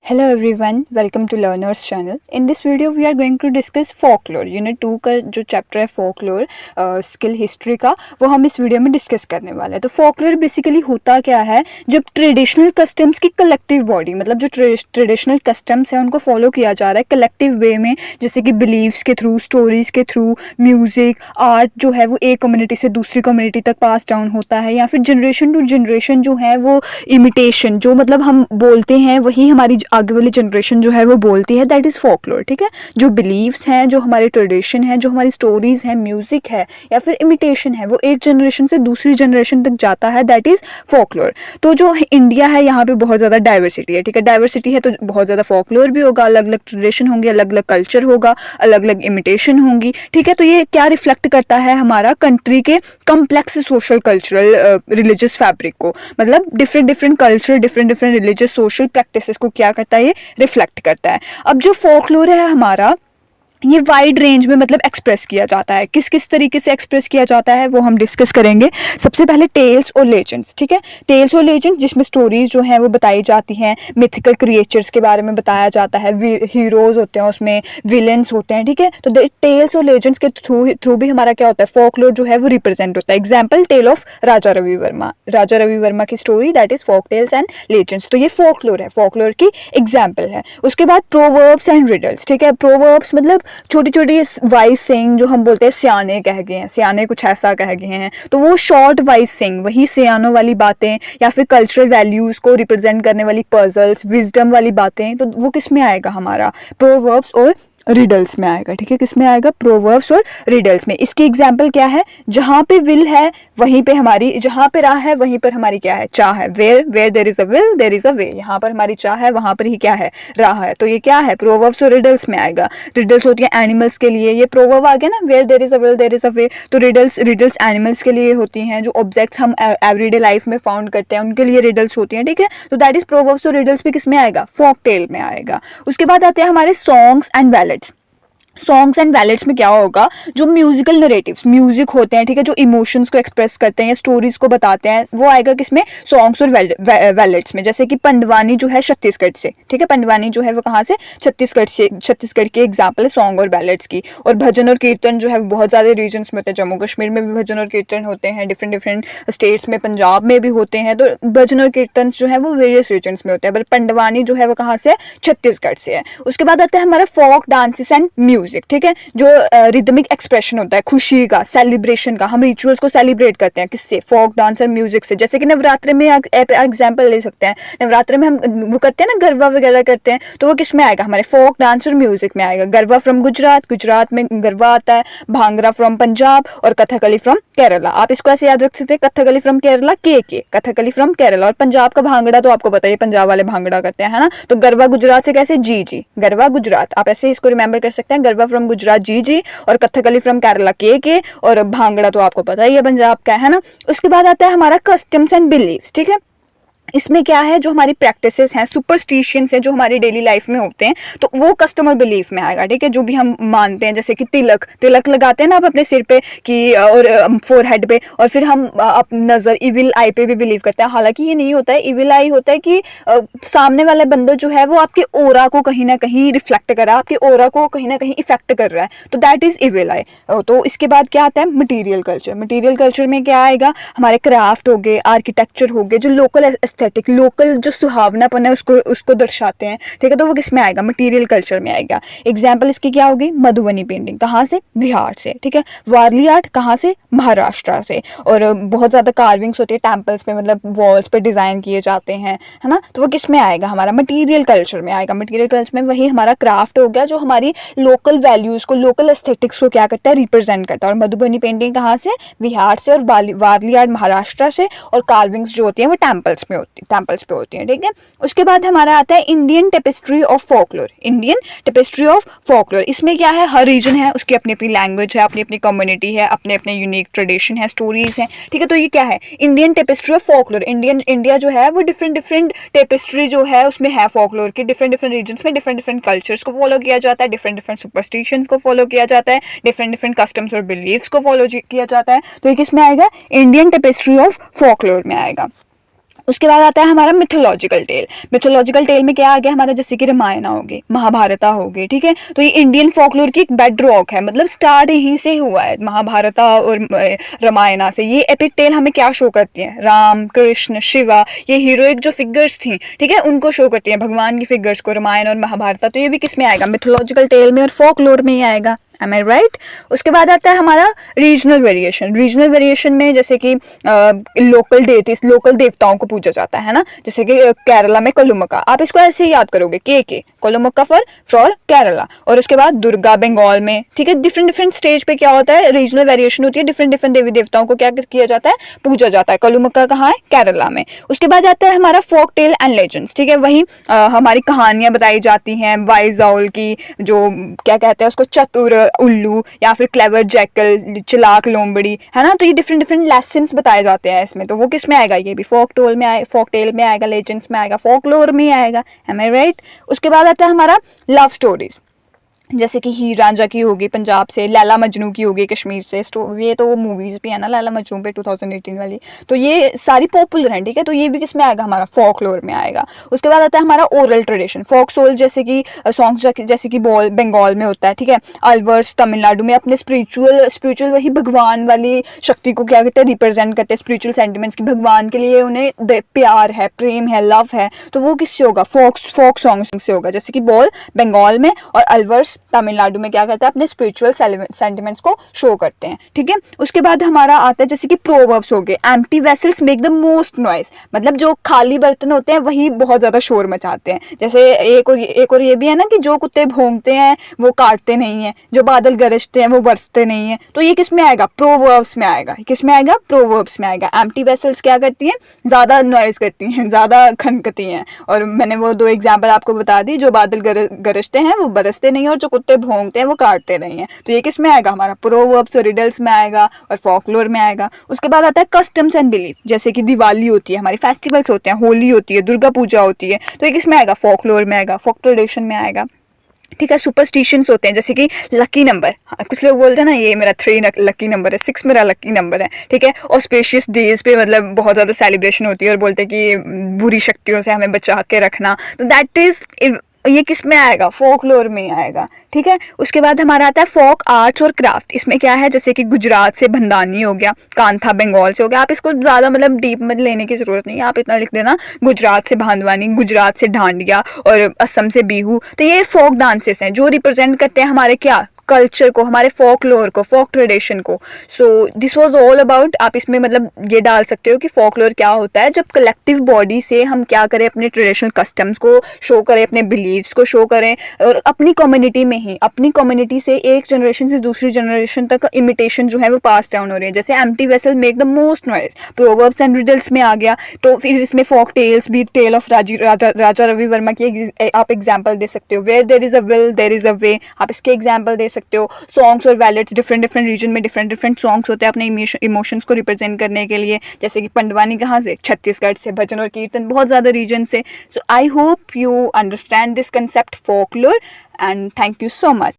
Hello everyone, welcome to Learners channel. In this video we are going to discuss folklore. Unit 2 का जो chapter है folklore skill history का, वो हम इस वीडियो में डिस्कस करने वाले हैं. तो folklore बेसिकली होता क्या है, जब ट्रेडिशनल कस्टम्स की कलेक्टिव बॉडी, मतलब जो ट्रेडिशनल कस्टम्स हैं उनको फॉलो किया जा रहा है कलेक्टिव वे में, जैसे कि बिलीव्स के थ्रू, स्टोरीज के थ्रू, म्यूजिक, आर्ट जो है वो एक कम्युनिटी से दूसरी कम्युनिटी तक पास डाउन होता है, या फिर जनरेशन टू जनरेशन जो है वो इमिटेशन, जो मतलब हम बोलते हैं वही हमारी आगे वाली जनरेशन जो है वो बोलती है, दैट इज़ फोकलोर. ठीक है, जो बिलीव्स हैं, जो हमारे ट्रेडिशन है, जो हमारी स्टोरीज हैं, म्यूजिक है या फिर इमिटेशन है, वो एक जनरेशन से दूसरी जनरेशन तक जाता है, दैट इज़ फोकलोर. तो जो इंडिया है यहाँ पे बहुत ज़्यादा डाइवर्सिटी है. ठीक है, डाइवर्सिटी है तो बहुत ज़्यादा फोकलोर भी होगा, अलग अलग ट्रेडिशन होंगे, अलग अलग कल्चर होगा, अलग अलग इमिटेशन होंगी. ठीक है, तो ये क्या रिफ्लेक्ट करता है हमारा कंट्री के complex social cultural religious fabric को, मतलब different different culture, different different religious social practices को क्या करता है, ये रिफ्लेक्ट करता है. अब जो फोकलोर है हमारा, ये वाइड रेंज में मतलब एक्सप्रेस किया जाता है. किस किस तरीके से एक्सप्रेस किया जाता है वो हम डिस्कस करेंगे. सबसे पहले टेल्स और लेजेंड्स. ठीक है, टेल्स और लेजेंड्स जिसमें स्टोरीज जो हैं वो बताई जाती हैं, मिथिकल क्रिएचर्स के बारे में बताया जाता है, हीरोज होते हैं उसमें, विलेंस होते हैं. ठीक है, तो टेल्स और लेजेंड्स के थ्रू भी हमारा क्या होता है, फोकलोर जो है वो रिप्रेजेंट होता है. Example, tale of Raja Ravi Varma. Raja Ravi Varma की story, that is folk tales and legends. तो ये फोकलोर है, फोकलोर की एग्जाम्पल है. उसके बाद प्रोवर्ब्स एंड रिडल्स. ठीक है, प्रोवर्ब्स मतलब छोटी छोटी वाइज सेइंग, जो हम बोलते हैं सियाने कह गए हैं, सियाने कुछ ऐसा कह गए हैं, तो वो शॉर्ट वाइज सेइंग, वही सियानों वाली बातें या फिर कल्चरल वैल्यूज को रिप्रेजेंट करने वाली पजल्स, विजडम वाली बातें, तो वो किस में आएगा, हमारा प्रोवर्ब्स और रिडल्स में आएगा. ठीक है, किस में आएगा, प्रोवर्ब्स और रिडल्स में. इसकी एग्जाम्पल क्या है, जहाँ पे विल है वहीं पे हमारी, जहाँ पे राह है वहीं पर हमारी क्या है, चाह है. Where there is a will there is a way. यहाँ पर हमारी चाह है, वहाँ पर ही क्या है, राह है. तो ये क्या है, प्रोवर्ब्स और रिडल्स में आएगा. रिडल्स होती है एनिमल्स के लिए, ये प्रोवर्ब आ गया ना, where there is a will there is a way. तो रिडल्स एनिमल्स के लिए होती हैं, जो ऑब्जेक्ट्स हम एवरीडे लाइफ में फाउंड करते हैं उनके लिए रिडल्स होती हैं. ठीक है, तो दैट इज प्रोवर्ब्स और रिडल्स भी किस में आएगा, फोक टेल में आएगा. उसके बाद आते हैं हमारे songs and ballads. Songs and ballads में क्या होगा, जो म्यूजिकल नरेटिव्स, म्यूजिक होते हैं, ठीक है, जो इमोशंस को एक्सप्रेस करते हैं या स्टोरीज को बताते हैं, वो आएगा किसमें, सॉन्ग्स और बैलेड्स में. जैसे कि पंडवानी जो है छत्तीसगढ़ से. ठीक है, पंडवानी जो है वो कहाँ से, छत्तीसगढ़ से. छत्तीसगढ़ की एग्जाम्पल है सॉन्ग और बैलेड्स की. और भजन और कीर्तन जो है बहुत ज़्यादा रीजन्स में होते हैं. जम्मू कश्मीर में भी भजन और कीर्तन होते हैं, डिफरेंट डिफरेंट स्टेट्स में, पंजाब में भी होते हैं. तो भजन और कीर्तन जो है वो वेरियस रीजन्स में होते हैं, बट पंडवानी जो है वो कहाँ से है, छत्तीसगढ़ से है. उसके बाद आता है हमारा फोक डांसेस एंड म्यूजिक. ठीक है, जो रिदमिक एक्सप्रेशन होता है खुशी का, सेलिब्रेशन का, हम रिचुअल्स को सेलिब्रेट करते हैं किससे, फोक डांस और म्यूजिक से. जैसे कि नवरात्र में एग्जाम्पल ले सकते हैं, नवरात्र में हम वो करते हैं ना, गरबा वगैरह करते हैं, तो वो किस में आएगा, हमारे फोक डांस और म्यूजिक में आएगा. गरबा फ्रॉम गुजरात, गुजरात में गरबा आता है. भांगड़ा फ्रॉम पंजाब और कथकली फ्रॉम केरला. आप इसको ऐसे याद रख सकते हैं, कथकली फ्रॉम केरला के कथकली फ्रॉम केरला. और पंजाब का भांगड़ा तो आपको पता ही, पंजाब वाले भांगड़ा करते हैं, है ना. तो गरबा गुजरात से कैसे, जी, गरबा गुजरात, आप ऐसे इसको रिमेंबर कर सकते हैं, गरबा फ्रॉम गुजरात जी, और कथकली फ्रॉम केरला के, और भांगड़ा तो आपको पता ही है पंजाब का, है ना. उसके बाद आता है हमारा कस्टम्स एंड बिलीव्स. ठीक है, इसमें क्या है, जो हमारी प्रैक्टिसेस हैं, सुपरस्टिशियंस हैं, जो हमारी डेली लाइफ में होते हैं, तो वो कस्टम और बिलीफ में आएगा. ठीक है, जो भी हम मानते हैं, जैसे कि तिलक लगाते हैं ना आप अपने सिर पे कि, और फोरहेड पे, और फिर हम नज़र इविल आई पे भी बिलीव करते हैं. हालांकि ये नहीं होता है, इविल आई होता है कि सामने वाला बंदा जो है वो आपके ओरा को कहीं ना कहीं रिफ्लेक्ट कर रहा है, आपके ओरा को कहीं ना कहीं इफेक्ट कर रहा है, तो दैट इज इविल आई. तो इसके बाद क्या आता है, मटीरियल कल्चर. मटीरियल कल्चर में क्या आएगा, हमारे क्राफ्ट हो गए, आर्किटेक्चर हो गए, जो लोकल एस्थेटिक, लोकल जो सुहावनापन है उसको दर्शाते हैं. ठीक है, तो वो किस में आएगा, मटेरियल कल्चर में आएगा. एग्जाम्पल इसकी क्या होगी, मधुबनी पेंटिंग, कहाँ से, बिहार से. ठीक है, वारली आर्ट कहाँ से, महाराष्ट्र से. और बहुत ज़्यादा कार्विंग्स होती है टेम्पल्स पे, मतलब वॉल्स पे डिज़ाइन किए जाते हैं, है ना. तो वो किस में आएगा, हमारा मटीरियल कल्चर में आएगा. मटीरियल कल्चर में वही हमारा क्राफ्ट हो गया, जो हमारी लोकल वैल्यूज़ को, लोकल एस्थेटिक्स को क्या करता है, रिप्रेजेंट करता है. और मधुबनी पेंटिंग कहाँ से, बिहार से, और वारली आर्ट महाराष्ट्र से. और कार्विंग्स जो होती हैं वो टेम्पल्स पे होती हैं. ठीक है, उसके बाद हमारा आता है Indian tapestry of folklore. Indian tapestry of folklore, इसमें क्या है, हर रीजन है, उसकी अपनी अपनी लैंग्वेज है, अपनी अपनी कम्युनिटी है, अपने अपने यूनिक ट्रेडिशन है, स्टोरीज हैं. ठीक है, तो ये क्या है, Indian tapestry of folklore. India जो है वो डिफरेंट डिफरेंट टेपेस्ट्री जो है उसमें है फोकलोर की. डिफरेंट डिफरेंट रीजन्स में डिफरेंट डिफरेंट कल्चर्स को फॉलो किया जाता है, डिफरेंट डिफरेंट सुपरस्टिशंस को फॉलो किया जाता है, डिफरेंट डिफरेंट कस्टम्स और बिलीव्स को फॉलो किया जाता है. तो ये किस में आएगा, इंडियन टेपेस्ट्री ऑफ फोकलोर में आएगा. उसके बाद आता है हमारा मिथोलॉजिकल टेल। मिथोलॉजिकल टेल में क्या आ गया हमारा, जैसे कि रामायण होगी, महाभारता होगी, ठीक है। तो ये इंडियन फोकलोर की एक बेड रॉक है, मतलब स्टार्ट यहीं से हुआ है, महाभारता और रामायणा से। ये एपिक टेल हमें क्या शो करती है, राम कृष्ण शिवा, ये हीरोइक जो फिगर्स थी, ठीक है, उनको शो करती है, भगवान की फिगर्स को, रामायण और महाभारता। तो ये भी किस में आएगा, मिथोलॉजिकल टेल में और फोकलोर में ही आएगा। एम आई राइट। उसके बाद आता है हमारा रीजनल वेरिएशन। रीजनल वेरिएशन में जैसे कि लोकल डेटीज, लोकल देवताओं को पूजा जाता है ना, जैसे कि केरला में कलुमका, आप इसको ऐसे ही याद करोगे, के कोलुमक्का फॉर केरला। और उसके बाद दुर्गा बंगाल में, ठीक है। डिफरेंट डिफरेंट स्टेज पे क्या होता है, रीजनल वेरिएशन होती है, डिफरेंट डिफरेंट देवी देवताओं को क्या किया जाता है, पूजा जाता है। कलुमक्का कहाँ है, केरला में। उसके बाद आता है हमारा फोक टेल एंड लेजेंड्स, ठीक है। वही हमारी कहानियां बताई जाती हैं वाइज आउल की, जो क्या कहते हैं उसको, चतुर उल्लू, या फिर क्लेवर जैकल, चालाक लोमड़ी, है ना। तो ये डिफरेंट डिफरेंट लेसन्स बताए जाते हैं इसमें। तो वो किस में आएगा, ये भी फोक टेल में आएगा, फोक टेल में आएगा, लेजेंड्स में आएगा, फोकलोर में आएगा। एम आई राइट। उसके बाद आता है हमारा लव स्टोरीज, जैसे कि हीर रांझा की होगी पंजाब से, लैला मजनू की होगी कश्मीर से। ये तो मूवीज़ भी है ना लैला मजनू पे 2018 वाली, तो ये सारी पॉपुलर हैं, ठीक है। तो ये भी किस में आएगा, हमारा फोकलोर में आएगा। उसके बाद आता है हमारा ओरल ट्रेडिशन, फोक सोल, जैसे कि सॉन्ग्स जैसे कि बंगाल में होता है, ठीक है। अलवर्स तमिलनाडु में अपने स्पिरिचुअल वही भगवान वाली शक्ति को क्या करते हैं, रिप्रेजेंट करते हैं, स्पिरिचुअल सेंटिमेंट्स की, भगवान के लिए उन्हें प्यार है, प्रेम है, लव है। तो वो किससे होगा, फोक सॉन्ग से होगा, जैसे कि बोल बंगाल में और अलवर्स तमिलनाडु में क्या करता है, अपने स्पिरिचुअल सेंटिमेंट्स को शो करते हैं, ठीक है। उसके बाद हमारा आता है जैसे कि प्रोवर्ब्स हो गए, empty vessels make the most noise, मतलब जो खाली बर्तन होते हैं वही बहुत ज्यादा शोर मचाते हैं। जैसे एक और ये भी है ना कि जो कुत्ते भौंकते हैं वो काटते नहीं है, जो बादल गरजते हैं वो बरसते नहीं है। तो ये किस में आएगा, प्रोवर्ब्स में आएगा। किस में आएगा, प्रोवर्ब्स में आएगा। एम्प्टी वेसल्स क्या करती हैं, ज्यादा नॉइज करती हैं, ज्यादा खनकती हैं। और मैंने वो 2 एग्जाम्पल आपको बता दी, जो बादल गरजते हैं वो बरसते नहीं है, और जो कुत्ते भौंकते हैं वो काटते नहीं है। तो ये किस में आएगा, हमारा प्रोवर्ब्स और रिडल्स में आएगा और फोकलोर में आएगा। उसके बाद आता है कस्टम्स एंड बिलीफ, जैसे कि दिवाली होती है, हमारी फेस्टिवल्स होते हैं, होली होती है, दुर्गा पूजा होती है। तो ये किस में आएगा, फोकलोर में आएगा, फोक ट्रेडिशन में आएगा, ठीक है। सुपरस्टिशंस होते हैं, जैसे कि लकी नंबर, कुछ लोग बोलते हैं ना ये मेरा 3 लकी नंबर है, 6 मेरा लकी नंबर है, ठीक है। ऑस्पेशियस डेज पे मतलब बहुत ज़्यादा सेलिब्रेशन होती है और बोलते हैं कि बुरी शक्तियों से हमें बचा के रखना। तो दैट इज़, ये किस में आएगा, फोकलोर में आएगा, ठीक है। उसके बाद हमारा आता है फोक आर्ट्स और क्राफ्ट। इसमें क्या है, जैसे कि गुजरात से भंडानी हो गया, कांथा बंगाल से हो गया। आप इसको ज़्यादा मतलब डीप में लेने की ज़रूरत नहीं है, आप इतना लिख देना, गुजरात से भांडवानी, गुजरात से डांडिया और असम से बिहू। तो ये फोक डांसेस हैं जो रिप्रेजेंट करते हैं हमारे क्या, कल्चर को, हमारे फोकलोर को, फोक ट्रेडिशन को। So this was all about, आप इसमें मतलब ये डाल सकते हो कि फोकलोर क्या होता है, जब कलेक्टिव बॉडी से हम क्या करें, अपने ट्रेडिशनल कस्टम्स को शो करें, अपने बिलीव्स को शो करें, और अपनी कम्युनिटी में ही, अपनी कम्युनिटी से एक जनरेशन से दूसरी जनरेशन तक इमिटेशन जो है वो पास डाउन हो रही है। जैसे empty vessel make the most noise, proverbs and riddles में आ गया। तो फिर इसमें फोक टेल्स भी, टेल ऑफ राजा रवि वर्मा की आप एग्जाम्पल दे सकते हो, where there is a will there is a way, आप इसके एग्जाम्पल दे सकते हो। सॉन्ग्स और बैलेट्स, डिफरेंट डिफरेंट रीजन में डिफरेंट डिफरेंट सॉन्ग्स होते हैं अपने इमोशंस को रिप्रेजेंट करने के लिए, जैसे कि पंडवानी कहाँ से, छत्तीसगढ़ से, भजन और कीर्तन बहुत ज़्यादा रीजन से। So I hope you understand this concept folklore and thank you so much.